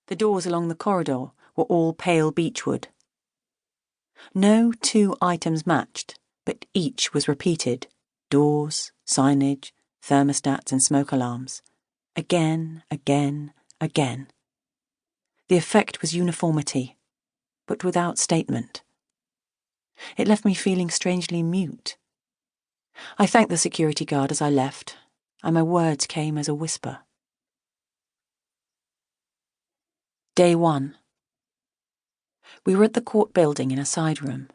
The doors along the corridor were all pale beechwood. No two items matched, but each was repeated. Doors, signage, thermostats and smoke alarms. Again, again, again. The effect was uniformity, but without statement. It left me feeling strangely mute. I thanked the security guard as I left, and my words came as a whisper. Day 1. We were at the court building in a side room.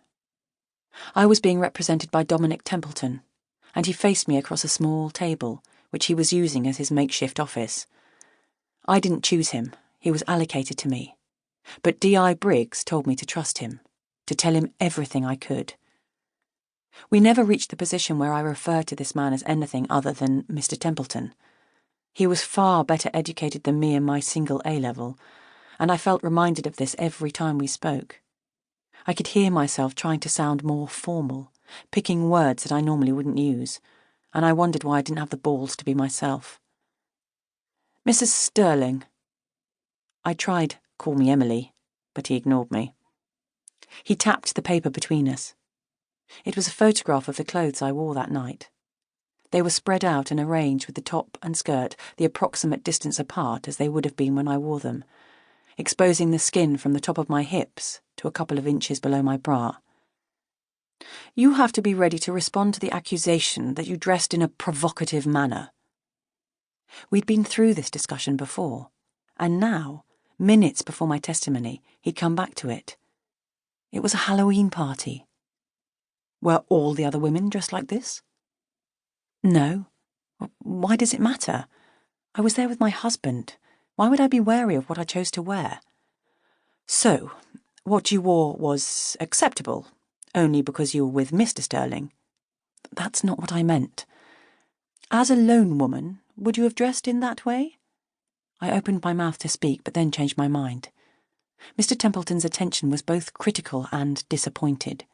I was being represented by Dominic Templeton, and he faced me across a small table, which he was using as his makeshift office. I didn't choose him, he was allocated to me, but D.I. Briggs told me to trust him, to tell him everything I could. We never reached the position where I referred to this man as anything other than Mr. Templeton. He was far better educated than me in my single A-level, and I felt reminded of this every time we spoke. I could hear myself trying to sound more formal, picking words that I normally wouldn't use, and I wondered why I didn't have the balls to be myself. Mrs. Sterling. I tried, call me Emily, but he ignored me. He tapped the paper between us. It was a photograph of the clothes I wore that night. They were spread out and arranged with the top and skirt the approximate distance apart as they would have been when I wore them, exposing the skin from the top of my hips to a couple of inches below my bra. You have to be ready to respond to the accusation that you dressed in a provocative manner. We'd been through this discussion before, and now, minutes before my testimony, he'd come back to it. It was a Halloween party. Were all the other women dressed like this? No. Why does it matter? I was there with my husband. Why would I be wary of what I chose to wear? So, what you wore was acceptable, only because you were with Mr. Sterling. That's not what I meant. As a lone woman, would you have dressed in that way? I opened my mouth to speak, but then changed my mind. Mr. Templeton's attention was both critical and disappointed.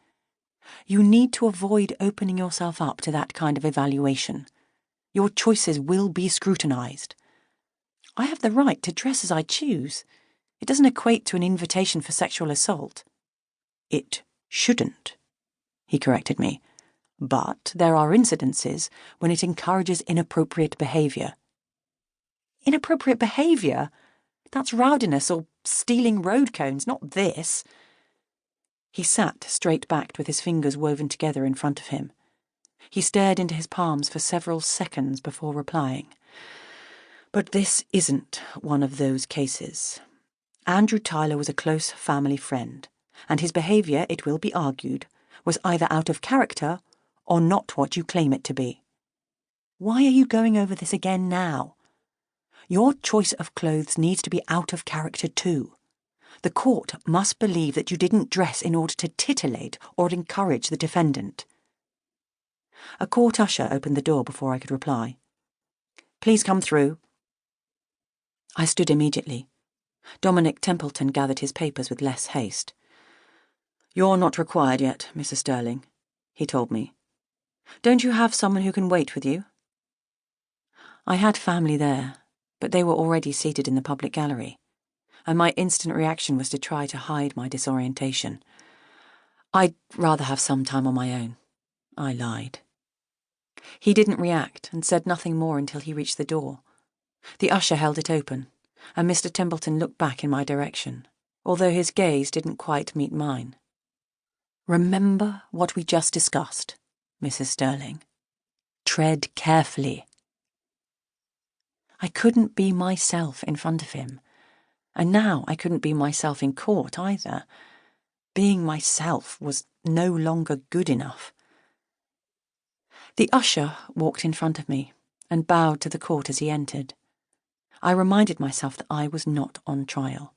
You need to avoid opening yourself up to that kind of evaluation. Your choices will be scrutinized. I have the right to dress as I choose. It doesn't equate to an invitation for sexual assault. It shouldn't, he corrected me. But there are incidences when it encourages inappropriate behaviour. Inappropriate behaviour? That's rowdiness or stealing road cones, not this. He sat straight-backed with his fingers woven together in front of him. He stared into his palms for several seconds before replying. But this isn't one of those cases. Andrew Tyler was a close family friend, and his behaviour, it will be argued, was either out of character or not what you claim it to be. Why are you going over this again now? Your choice of clothes needs to be out of character too. The court must believe that you didn't dress in order to titillate or encourage the defendant. A court usher opened the door before I could reply. Please come through. I stood immediately. Dominic Templeton gathered his papers with less haste. You're not required yet, Mrs. Sterling, he told me. Don't you have someone who can wait with you? I had family there, but they were already seated in the public gallery, and my instant reaction was to try to hide my disorientation. I'd rather have some time on my own, I lied. He didn't react and said nothing more until he reached the door. The usher held it open, and Mr. Templeton looked back in my direction, although his gaze didn't quite meet mine. Remember what we just discussed, Mrs. Sterling. Tread carefully. I couldn't be myself in front of him, and now I couldn't be myself in court either. Being myself was no longer good enough. The usher walked in front of me and bowed to the court as he entered. I reminded myself that I was not on trial,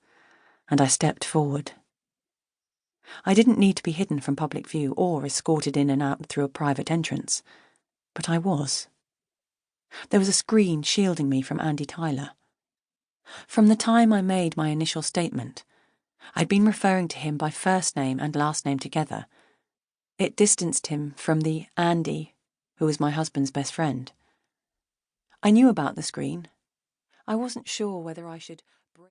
and I stepped forward. I didn't need to be hidden from public view or escorted in and out through a private entrance, but I was. There was a screen shielding me from Andy Tyler. From the time I made my initial statement, I'd been referring to him by first name and last name together. It distanced him from the Andy who was my husband's best friend. I knew about the screen. I wasn't sure whether I should